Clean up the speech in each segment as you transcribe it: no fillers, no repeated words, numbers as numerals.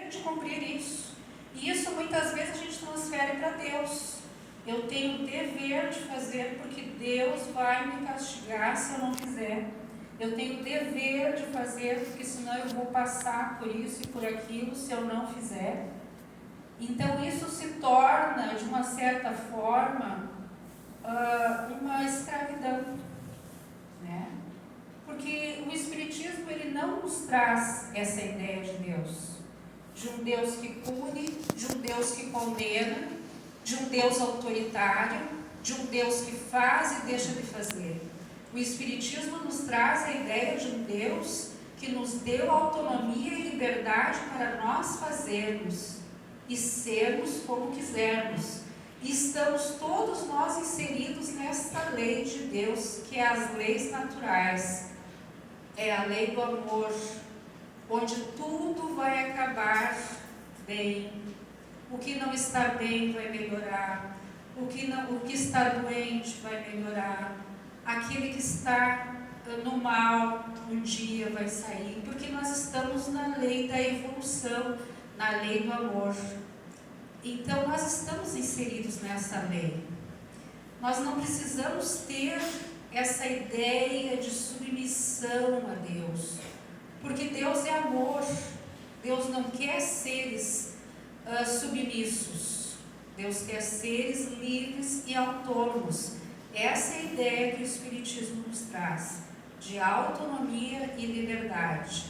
de cumprir isso. E isso muitas vezes a gente transfere para Deus. Eu tenho o dever de fazer porque Deus vai me castigar se eu não fizer. Eu tenho o dever de fazer porque senão eu vou passar por isso e por aquilo se eu não fizer. Então isso se torna, de uma certa forma, uma escravidão, né? Porque o Espiritismo ele não nos traz essa ideia de Deus, de um Deus que pune, de um Deus que condena, de um Deus autoritário, de um Deus que faz e deixa de fazer. O Espiritismo nos traz a ideia de um Deus que nos deu autonomia e liberdade para nós fazermos e sermos como quisermos. E estamos todos nós inseridos nesta lei de Deus, que é as leis naturais. É a lei do amor, onde tudo vai acabar bem. O que não está bem vai melhorar. O que está doente vai melhorar. Aquele que está no mal, um dia vai sair. Porque nós estamos na lei da evolução, na lei do amor. Então, nós estamos inseridos nessa lei. Nós não precisamos ter essa ideia de submissão a Deus, porque Deus é amor. Deus não quer seres submissos. Deus quer seres livres e autônomos. Essa é a ideia que o Espiritismo nos traz, de autonomia e liberdade.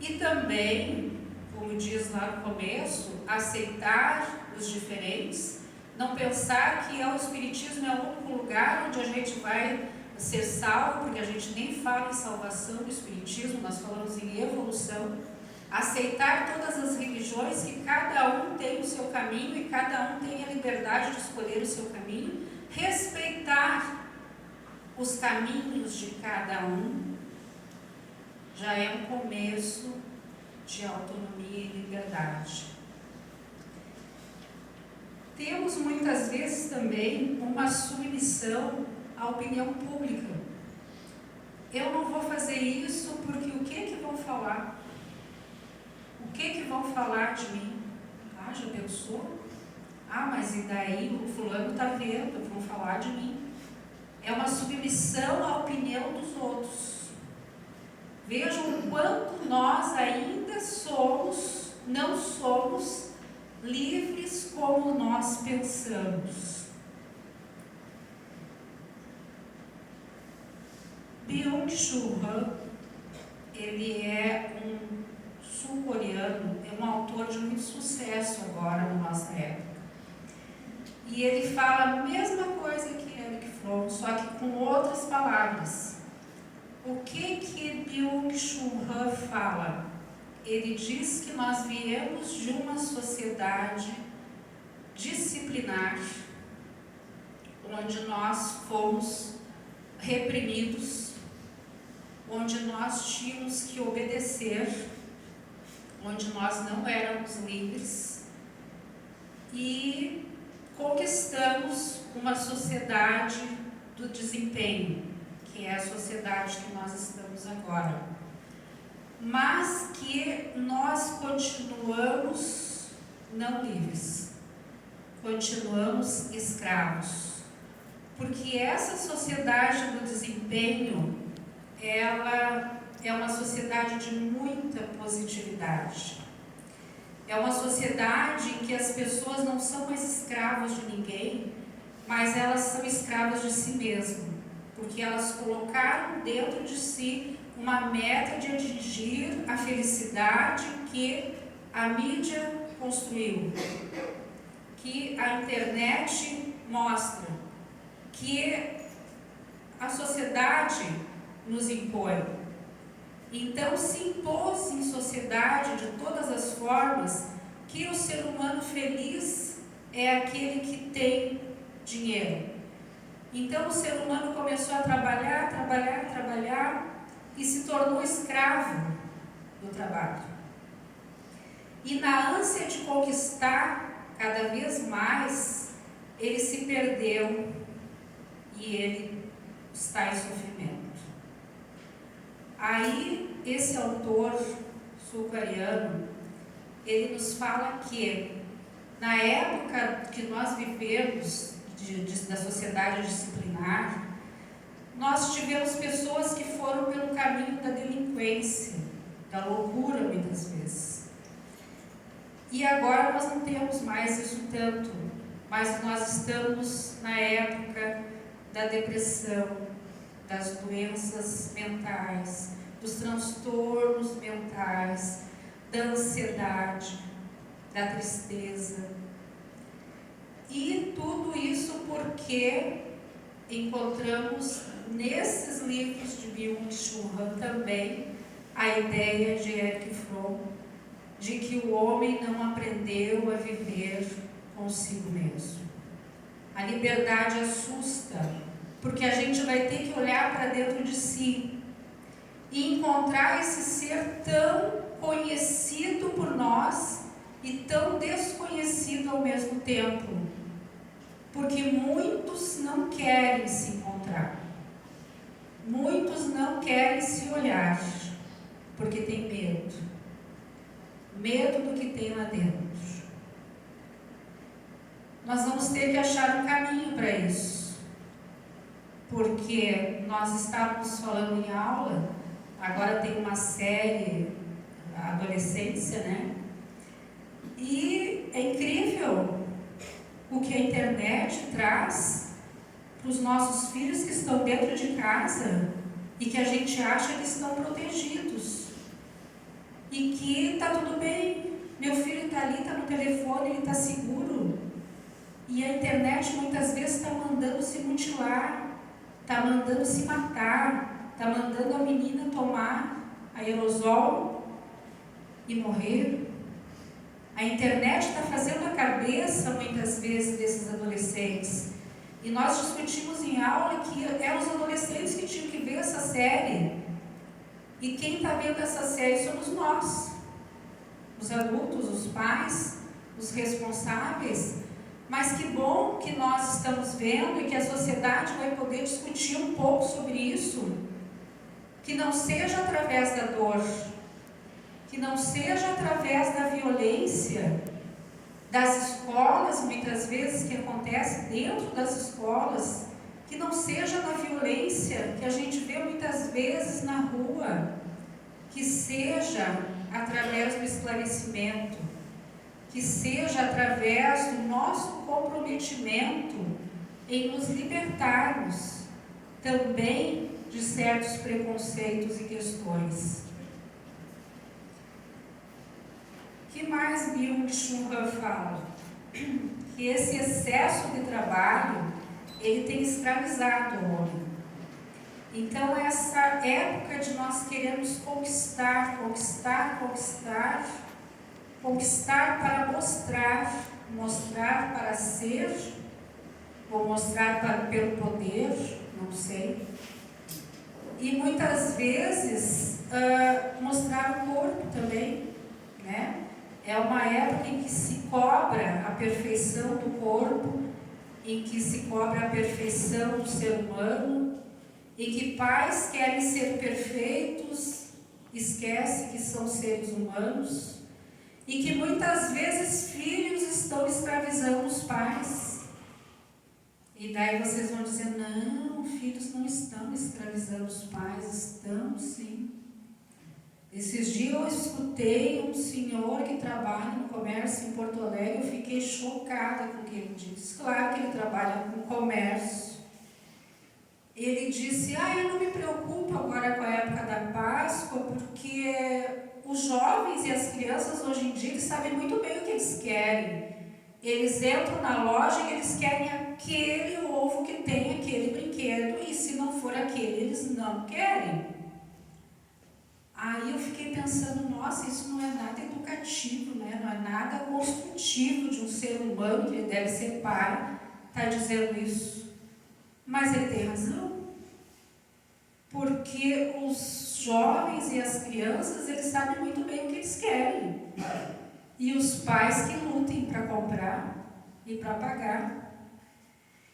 E também, como diz lá no começo, aceitar os diferentes, não pensar que o Espiritismo é o único lugar onde a gente vai ser salvo, porque a gente nem fala em salvação no Espiritismo, nós falamos em evolução. Aceitar todas as religiões, que cada um tem o seu caminho e cada um tem a liberdade de escolher o seu caminho. Respeitar os caminhos de cada um já é um começo de autonomia e liberdade. Temos muitas vezes também uma submissão à opinião pública. Eu não vou fazer isso porque o que vão falar? O que vão falar de mim? Ah, já pensou? Ah, mas e daí o fulano está vendo, vão falar de mim. É uma submissão à opinião dos outros. Vejam o quanto nós ainda não somos livres como nós pensamos. Byung-Chul Han, ele é um sul-coreano, é um autor de muito sucesso agora na nossa época. E ele fala a mesma coisa que Erich Fromm, só que com outras palavras. O que Byung-Chul Han fala? Ele diz que nós viemos de uma sociedade disciplinar, onde nós fomos reprimidos, onde nós tínhamos que obedecer, onde nós não éramos livres, e conquistamos uma sociedade do desempenho, que é a sociedade que nós estamos agora, mas que nós continuamos não livres, continuamos escravos, porque essa sociedade do desempenho, ela é uma sociedade de muita positividade. É uma sociedade em que as pessoas não são mais escravas de ninguém, mas elas são escravas de si mesmas, porque elas colocaram dentro de si uma meta de atingir a felicidade que a mídia construiu, que a internet mostra, que a sociedade nos impõe. Então se impôs em sociedade de todas as formas que o ser humano feliz é aquele que tem dinheiro. Então o ser humano começou a trabalhar e se tornou escravo do trabalho. E na ânsia de conquistar cada vez mais, ele se perdeu e ele está em sofrimento. Aí esse autor sul-coreano, ele nos fala que na época que nós vivemos da sociedade disciplinar, nós tivemos pessoas que foram pelo caminho da delinquência, da loucura muitas vezes. E agora nós não temos mais isso tanto, mas nós estamos na época da depressão, das doenças mentais, dos transtornos mentais, da ansiedade, da tristeza. E tudo isso porque encontramos nesses livros de Byung-Chul Han também a ideia de Erich Fromm de que o homem não aprendeu a viver consigo mesmo. A liberdade assusta, porque a gente vai ter que olhar para dentro de si e encontrar esse ser tão conhecido por nós e tão desconhecido ao mesmo tempo, porque muitos não querem se encontrar, muitos não querem se olhar, porque tem medo do que tem lá dentro. Nós vamos ter que achar um caminho para isso, porque nós estávamos falando em aula, agora tem uma série, a adolescência, né? E é incrível o que a internet traz para os nossos filhos que estão dentro de casa e que a gente acha que estão protegidos e que está tudo bem, meu filho está ali, está no telefone, ele está seguro. E a internet muitas vezes está mandando se mutilar, está mandando se matar, está mandando a menina tomar aerosol e morrer. A internet está fazendo a cabeça muitas vezes desses adolescentes. E nós discutimos em aula que eram os adolescentes que tinham que ver essa série. E quem está vendo essa série somos nós, os adultos, os pais, os responsáveis. Mas que bom que nós estamos vendo e que a sociedade vai poder discutir um pouco sobre isso. Que não seja através da dor, que não seja através da violência, das escolas, muitas vezes, que acontece dentro das escolas, que não seja na violência que a gente vê muitas vezes na rua, que seja através do esclarecimento, que seja através do nosso comprometimento em nos libertarmos também de certos preconceitos e questões. O que mais Byung-Chul Han fala? Que esse excesso de trabalho, ele tem escravizado o homem. Então, essa época de nós queremos conquistar para mostrar para ser, ou mostrar pelo poder, não sei. E muitas vezes mostrar o corpo também, né? É uma época em que se cobra a perfeição do corpo, em que se cobra a perfeição do ser humano, e que pais querem ser perfeitos, esquecem que são seres humanos, e que muitas vezes filhos estão escravizando os pais. E daí vocês vão dizer, não, filhos não estão escravizando os pais, estão sim. Esses dias eu escutei um senhor que trabalha no comércio em Porto Alegre, eu fiquei chocada com o que ele disse. Claro que ele trabalha com comércio. Ele disse, eu não me preocupo agora com a época da Páscoa, porque os jovens e as crianças hoje em dia, eles sabem muito bem o que eles querem. Eles entram na loja e eles querem aquele ovo que tem aquele brinquedo, e se não for aquele, eles não querem. Aí eu fiquei pensando, nossa, isso não é nada educativo, né? Não é nada construtivo de um ser humano, que ele deve ser pai, está dizendo isso. Mas ele tem razão. Porque os jovens e as crianças, eles sabem muito bem o que eles querem. E os pais que lutem para comprar e para pagar.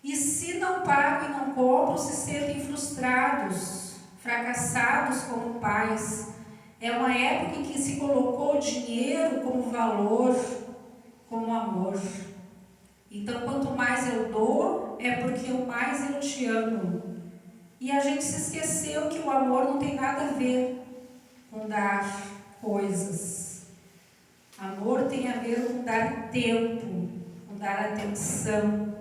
E se não pagam e não compram, se sentem frustrados, fracassados como pais. É uma época em que se colocou o dinheiro como valor, como amor. Então, quanto mais eu dou, é porque mais eu te amo. E a gente se esqueceu que o amor não tem nada a ver com dar coisas. Amor tem a ver com dar tempo, com dar atenção,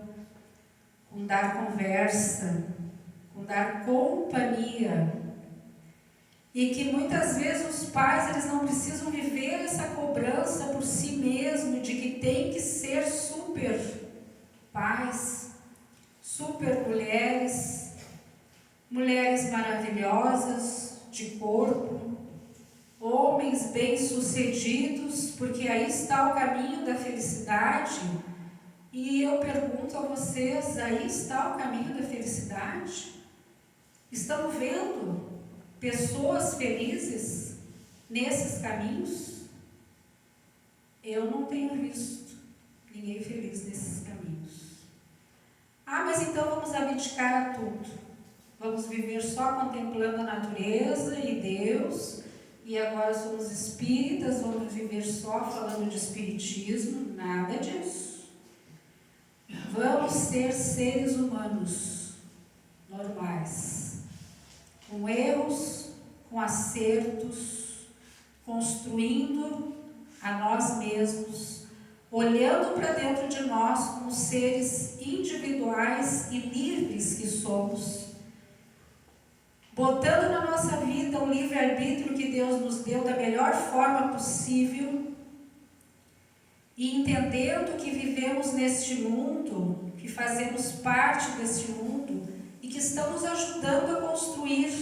com dar conversa, com dar companhia. E que muitas vezes os pais, eles não precisam viver essa cobrança por si mesmo de que tem que ser super pais, super mulheres, mulheres maravilhosas de corpo, homens bem-sucedidos, porque aí está o caminho da felicidade. E eu pergunto a vocês, aí está o caminho da felicidade? Estão vendo pessoas felizes nesses caminhos? Eu não tenho visto ninguém feliz nesses caminhos. Ah, mas então vamos abdicar a tudo. Vamos viver só contemplando a natureza e Deus, e agora somos espíritas, vamos viver só falando de espiritismo. Nada disso. Vamos ser seres humanos normais, com erros, com acertos, construindo a nós mesmos, olhando para dentro de nós como seres individuais e livres que somos, botando na nossa vida o livre-arbítrio que Deus nos deu da melhor forma possível e entendendo que vivemos neste mundo, que fazemos parte deste mundo e que estamos ajudando a construir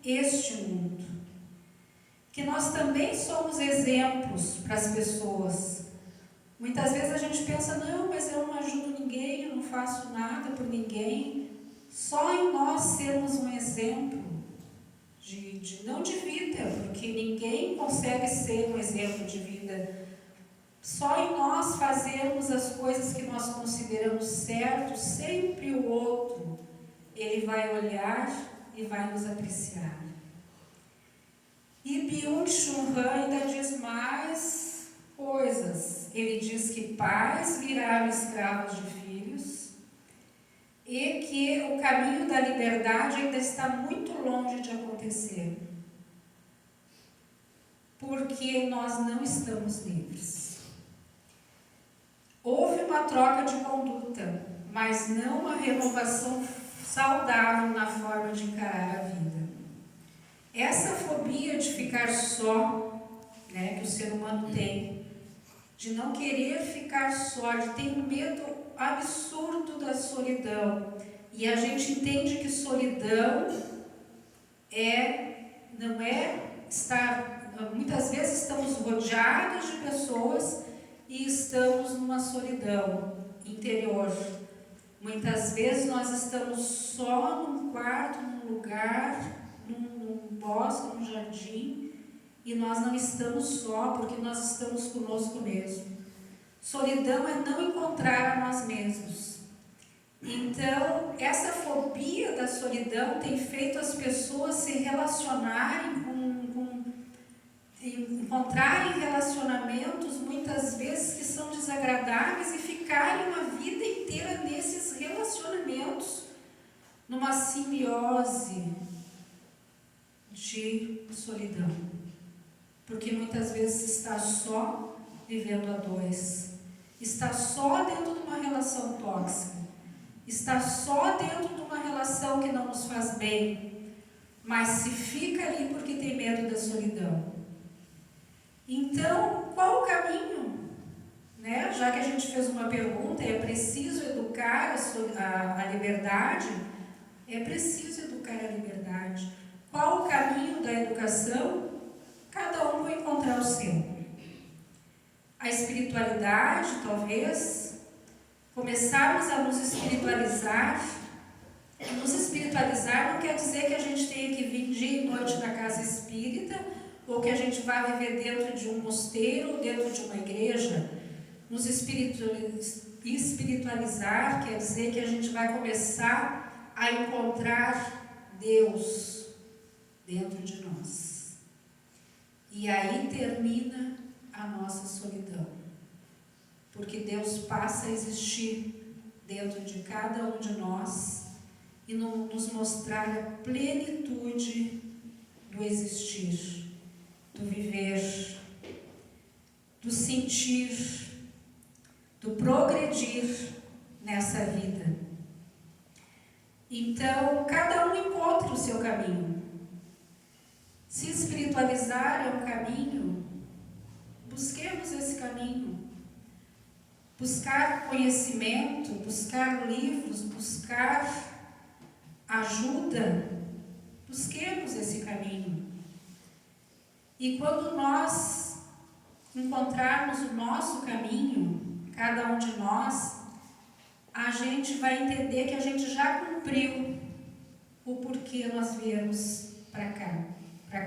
este mundo. Que nós também somos exemplos para as pessoas. Muitas vezes a gente pensa, não, mas eu não ajudo ninguém, eu não faço nada por ninguém. Só em nós sermos um exemplo, não de vida, porque ninguém consegue ser um exemplo de vida. Só em nós fazermos as coisas que nós consideramos certo, sempre o outro, ele vai olhar e vai nos apreciar. E Byung-Chul Han ainda diz mais coisas. Ele diz que pais viraram escravos de filhos e que o caminho da liberdade ainda está muito longe de acontecer, porque nós não estamos livres. Houve uma troca de conduta, mas não uma renovação saudável na forma de encarar a vida. Essa fobia de ficar só, que o ser humano tem, de não querer ficar só, de ter um medo absurdo da solidão. E a gente entende que solidão não é estar... Muitas vezes estamos rodeados de pessoas e estamos numa solidão interior. Muitas vezes nós estamos só num quarto, num lugar, num bosque, num jardim, e nós não estamos só, porque nós estamos conosco mesmo. Solidão é não encontrar a nós mesmos. Então, essa fobia da solidão tem feito as pessoas se relacionarem encontrarem relacionamentos muitas vezes que são desagradáveis e ficarem uma vida inteira nesses relacionamentos, numa simbiose de solidão, porque muitas vezes está só vivendo a dois, está só dentro de uma relação tóxica, está só dentro de uma relação que não nos faz bem, mas se fica ali porque tem medo da solidão. Então, qual o caminho? Já que a gente fez uma pergunta, é preciso educar a liberdade? É preciso educar a liberdade. Qual o caminho da educação? Cada um vai encontrar o seu. A espiritualidade, talvez, começarmos a nos espiritualizar. Nos espiritualizar não quer dizer que a gente tenha que vir dia e noite na casa espírita, ou que a gente vai viver dentro de um mosteiro, dentro de uma igreja. Nos espiritualizar quer dizer que a gente vai começar a encontrar Deus dentro de nós. E aí termina a nossa solidão. Porque Deus passa a existir dentro de cada um de nós e nos mostrar a plenitude do existir, do viver, do sentir, do progredir nessa vida. Então, cada um encontra o seu caminho. Se espiritualizar é um caminho, busquemos esse caminho. Buscar conhecimento, buscar livros, buscar ajuda, busquemos esse caminho. E quando nós encontrarmos o nosso caminho, cada um de nós, a gente vai entender que a gente já cumpriu o porquê nós viemos para cá, para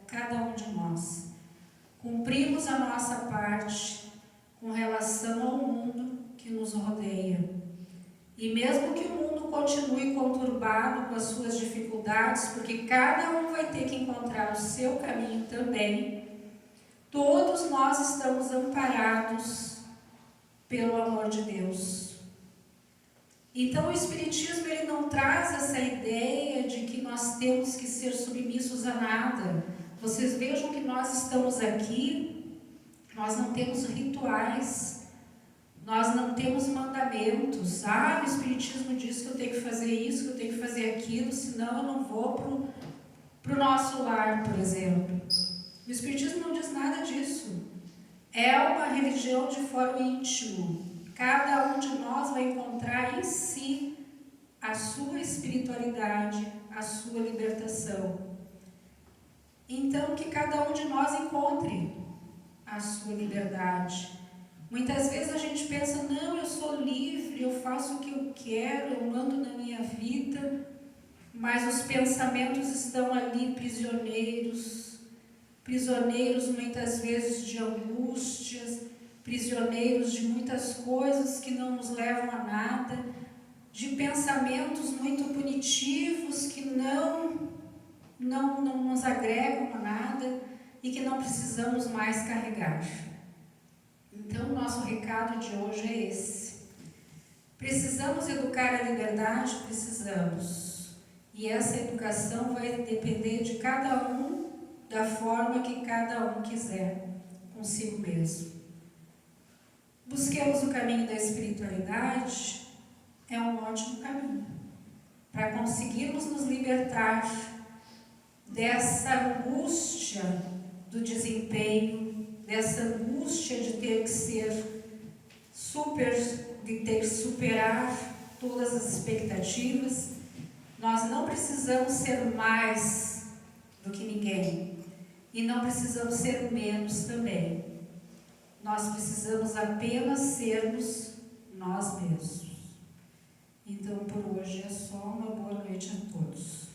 cada um de nós. Cumprimos a nossa parte com relação ao mundo que nos rodeia. E mesmo que o mundo continue conturbado com as suas dificuldades, porque cada um vai ter que encontrar o seu caminho também, todos nós estamos amparados pelo amor de Deus. Então o Espiritismo ele não traz essa ideia de que nós temos que ser submissos a nada. Vocês vejam que nós estamos aqui, nós não temos rituais, nós não temos mandamentos. O Espiritismo diz que eu tenho que fazer isso, que eu tenho que fazer aquilo, senão eu não vou para o nosso lar, por exemplo. O Espiritismo não diz nada disso. É uma religião de fórum íntimo. Cada um de nós vai encontrar em si a sua espiritualidade, a sua libertação. Então, que cada um de nós encontre a sua liberdade. Muitas vezes a gente pensa, não, eu sou livre, eu faço o que eu quero, eu mando na minha vida, mas os pensamentos estão ali prisioneiros muitas vezes de angústias, prisioneiros de muitas coisas que não nos levam a nada, de pensamentos muito punitivos que não nos agregam a nada e que não precisamos mais carregar. Então, o nosso recado de hoje é esse. Precisamos educar a liberdade? Precisamos. E essa educação vai depender de cada um, da forma que cada um quiser, consigo mesmo. Busquemos o caminho da espiritualidade, é um ótimo caminho, para conseguirmos nos libertar dessa angústia do desempenho, dessa angústia de ter que de ter que superar todas as expectativas. Nós não precisamos ser mais do que ninguém e não precisamos ser menos também. Nós precisamos apenas sermos nós mesmos. Então, por hoje é só. Uma boa noite a todos.